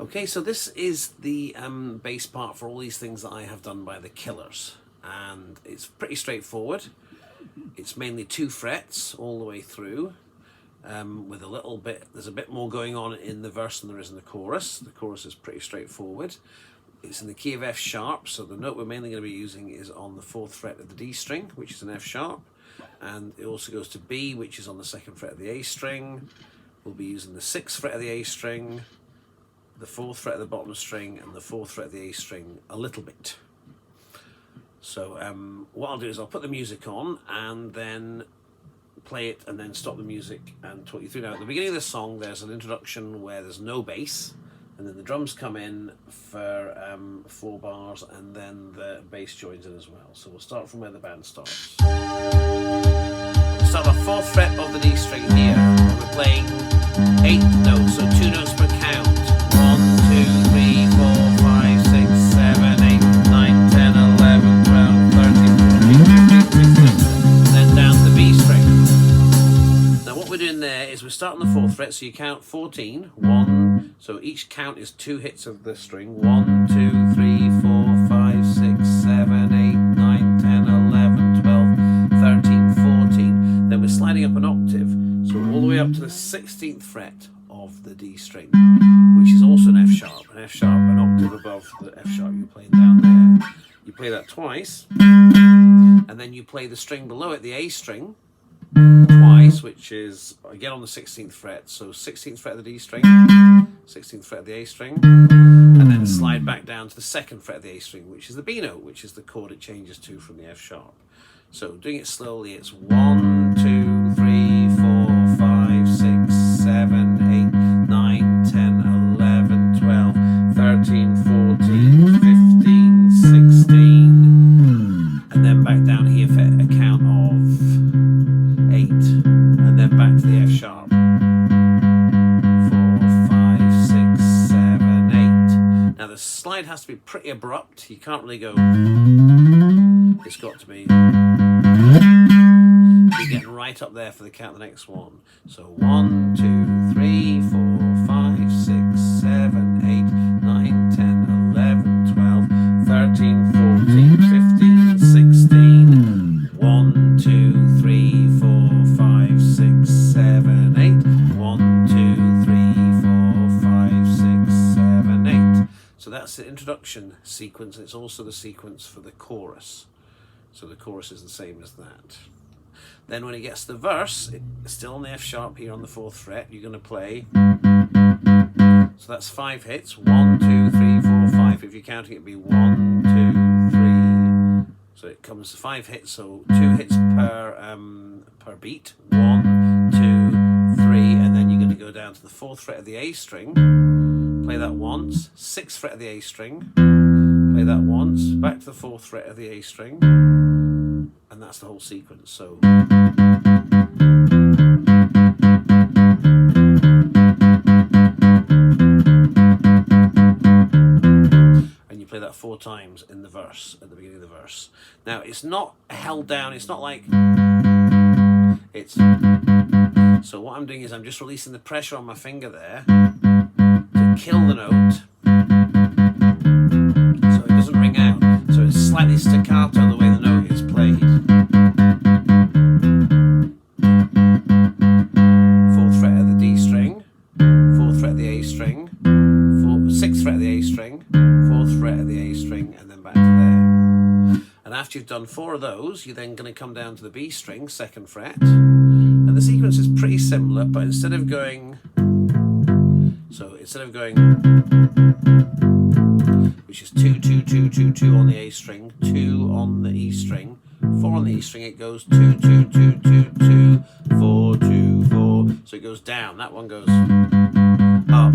Okay, so this is the bass part for all these things that I have done by the Killers, and it's pretty straightforward. It's mainly 2 frets all the way through, with a little bit, there's a bit more going on in the verse than there is in the chorus. The chorus is pretty straightforward. It's in the key of F sharp, so the note we're mainly going to be using is on the 4th fret of the D string, which is an F sharp, and it also goes to B, which is on the 2nd fret of the A string. We'll be using the 6th fret of the A string, the 4th fret of the bottom string, and the 4th fret of the A string a little bit. So what I'll do is I'll put the music on and then play it and then stop the music and talk you through. Now at the beginning of the song there's an introduction where there's no bass, and then the drums come in for 4 bars, and then the bass joins in as well. So we'll start from where the band starts. We'll start on the 4th fret of the D string here. We're playing 8th notes, so 2 notes per count. 1, 2, 3, 4, 5, 6, 7, 8, 9, 10, 11, 12, 13, 14, 15, 16, and then down to the B string. Now what we're doing there is we're starting the 4th fret, so you count 14, 1, so each count is 2 hits of the string, 1, 2, 3, 4, 5, 6, 7, 8, 9, 10, 11, 12, 13, 14. Then we're sliding up an octave, so all the way up to the 16th fret of the D string, which is also an F sharp, an octave above the F sharp you're playing down there. You play that twice, and then you play the string below it, the A string, twice, which is again on the 16th fret, so 16th fret of the D string, 16th fret of the A string, and then slide back down to the 2nd fret of the A string, which is the B note, which is the chord it changes to from the F sharp. So doing it slowly, it's 1, 2, 3, 4, 5, 6, 7, 8, 9, 10, 11, 12, 13, 14, 15, 16, and then back down here for a count of 8, and then back to the F sharp. 4, 5, 6, 7, 8. Now the slide has to be pretty abrupt. You can't really go. It's got to be. You're getting right up there for the count of the next one. So 1, 2, 3, 4, 5, 6, 7, 8, 9, 10, 11, 12, 13, 14, 15, 16. 1, 2, 3, 4, 5, 6, 7, 8. 1, 2, 3, 4, 5, 6, 7, 8. So that's the introduction sequence. It's also the sequence for the chorus. So the chorus is the same as that. Then when it gets to the verse, it's still on the F sharp here on the 4th fret. You're going to play. So that's 5 hits. 1, 2, 3, 4, 5. If you're counting, it'd be 1, 2, 3. So it comes to 5 hits. So 2 hits per beat. 1, 2, 3, and then you're going to go down to the 4th fret of the A string. Play that once. 6th fret of the A string. Play that once. Back to the 4th fret of the A string. And that's the whole sequence. So and you play that 4 times in the verse, at the beginning of the verse. Now it's not held down, it's not like it's, so what I'm doing is I'm just releasing the pressure on my finger there to kill the note so it doesn't ring out. So it's slightly staccato the way the note is played. 4th fret of the D string, 4th fret of the A string, 6th fret of the A string, 4th fret of the A string, and then back to there. And after you've done 4 of those, you're then going to come down to the B string, 2nd fret. And the sequence is pretty similar, but instead of going, which is 2, 2, 2, 2, 2 on the A string, 2 on the E string, 4 on the E string, it goes 2, 2, 2, 2, 2, 4, 2, 4. So it goes down. That one goes up.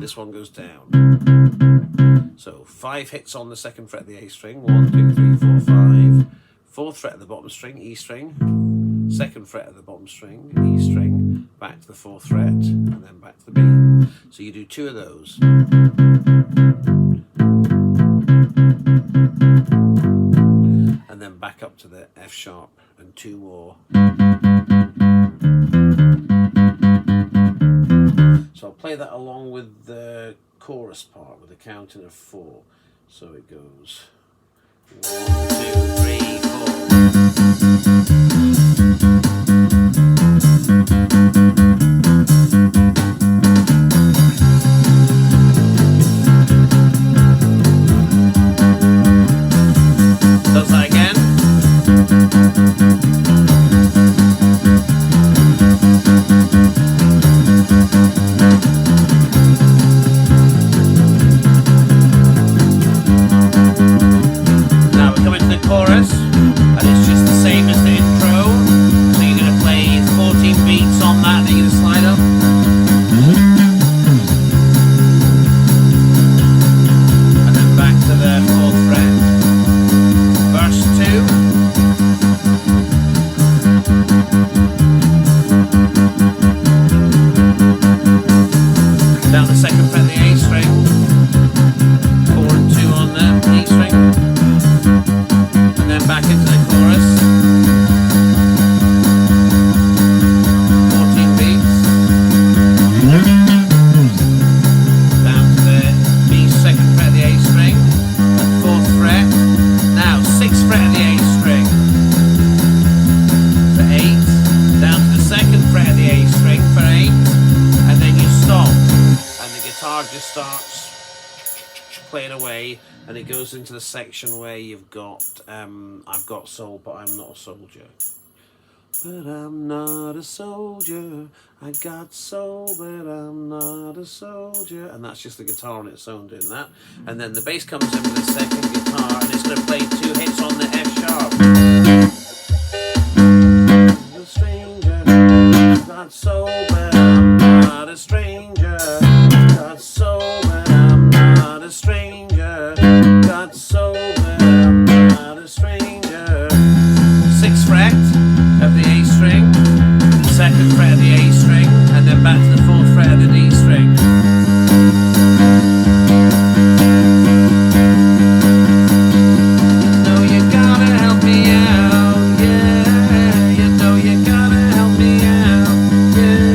This one goes down. So 5 hits on the 2nd fret of the A string. 1, 2, 3, 4, 5. 4th fret of the bottom string, E string. 2nd fret of the bottom string, E string. Back to the 4th fret, and then back to the B. So you do 2 of those. And then back up to the F sharp and 2 more. So I'll play that along with the chorus part with a counting of 4. So it goes 1, 2, 3, 4. Does that again. Chorus, and it's just the same as the intro, so you're going to play 14 beats on that, and then you're going to slide up, and then back to the 4th fret, verse 2, down the 2nd fret of the A string, 4 and 2 on the E string, and then back into the chorus, 14 beats, down to the B 2nd fret of the A string, and 4th fret, now 6th fret of the A string, for 8, down to the 2nd fret of the A string for 8, and then you stop, and the guitar just starts playing away, and it goes into the section where you've got I've got soul but I'm not a soldier. But I'm not a soldier, I got soul but I'm not a soldier, and that's just the guitar on its own doing that, and then the bass comes in with the 2nd guitar, and it's going to play 2 hits on the F sharp. A stranger, got soul but I'm not a stranger, got soul but I'm not a stranger, got soul but I'm not a stranger. 6th fret of the A string, the 2nd fret of the A string, and then back to the 4th fret of the D string. You know you gotta help me out, yeah. You know you gotta help me out, yeah.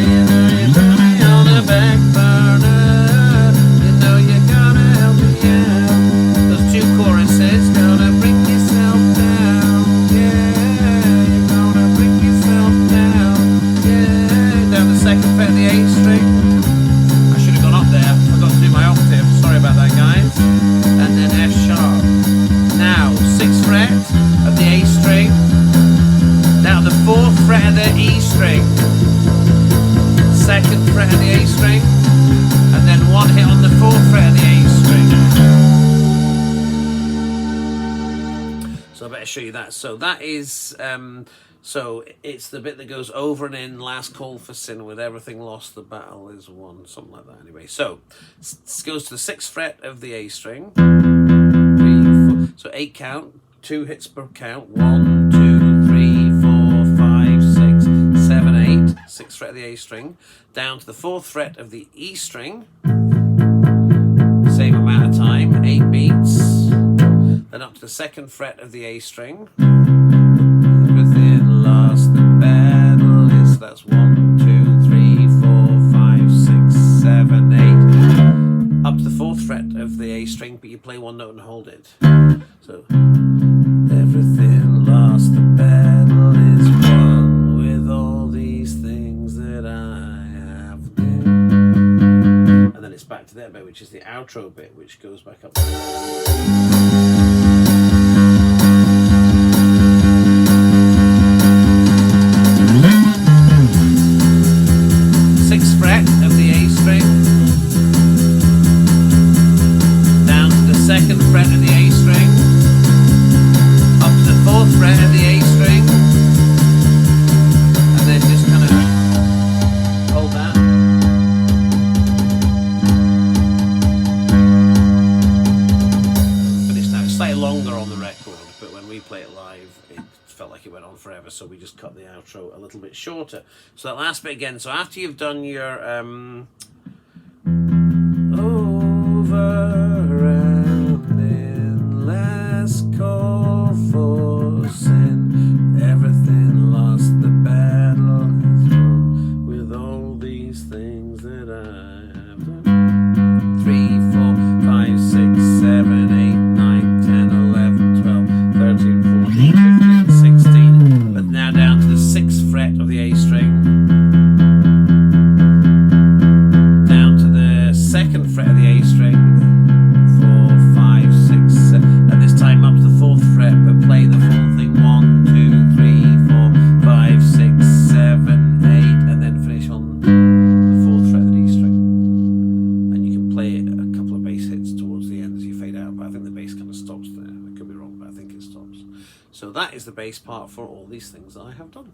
You know you put me on the back burner. You know you gotta help me out. Those 2 choruses, gonna bring yourself down, yeah. You're gonna bring yourself down, yeah. Down the 2nd fret of the A string. I should have gone up there. I forgot to do my octave. Sorry about that, guys. And then F sharp. Now 6th fret of the A string. Now the 4th fret of the E string. 2nd fret of the A string. And then 1 hit on the 4th fret of the A string. So I better show you that. So that is so it's the bit that goes over and in, last call for sin, with everything lost the battle is won, something like that. Anyway, so it goes to the 6th fret of the A string, 3, 4, so 8 count, 2 hits per count, 1, 2, 3, 4, 5, 6, 7, 8, 6th fret of the A string, down to the 4th fret of the E string, same amount of time, 8 beats, then up to the 2nd fret of the A string, everything lost the battle is, that's 1, 2, 3, 4, 5, 6, 7, 8, up to the 4th fret of the A string, but you play 1 note and hold it. So everything lost the battle is won with all these things that I have done. And then it's back to that bit, which is the outro bit, which goes back up. 6th fret of the A string, down to the 2nd fret of the A string, up to the 4th fret of the A string, and then just kind of hold that. Finished now. It's slightly longer on the record, but when we play it live, it felt like it went on forever, so we just cut the outro a little bit shorter. So that last bit again, so after you've done your over and in, last call for sin, everything lost the battle is won with all these things that I have done. 3, 4, 5, 6, 7, 8, 9, 10, 11, 12, 13, 14, 15, 16. But now down to the 6th fret of the A string. Down to the 2nd fret of the A string. 4, 5, 6, 7. And this time up to the 4th fret, but play the full thing. 1, 2, 3, 4, 5, 6, 7, 8. And then finish on the 4th fret of the D string. And you can play it a couple of bass hits towards the end as you fade out, but I think the bass kind of stops there. I could be wrong, but I think it stops. So that is the bass part for all these things that I have done.